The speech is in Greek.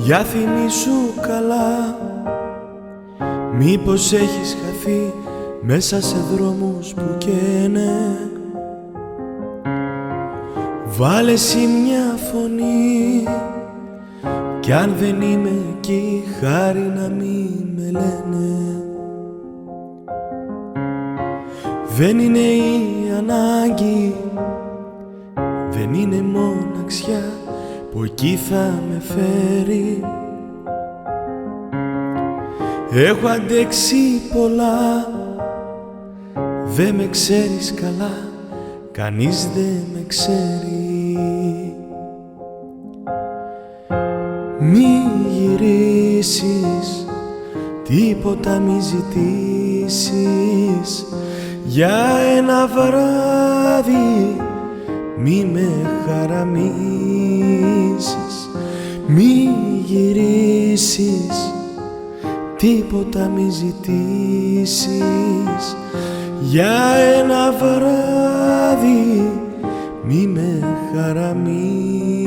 Για θυμήσου καλά, μήπως έχεις χαθεί μέσα σε δρόμους που καίνε. Βάλε εσύ μια φωνή, κι αν δεν είμαι εκεί, χάρη να μη με λένε. Δεν είναι η ανάγκη, δεν είναι μοναξιά που εκεί θα με φέρει. Έχω αντέξει πολλά, δε με ξέρεις καλά, κανείς δεν με ξέρει. Μη γυρίσεις, τίποτα μη ζητήσεις, για ένα βράδυ μη με χαραμίσεις. Μη γυρίσεις, τίποτα μη ζητήσεις, για ένα βράδυ μη με χαραμίσεις.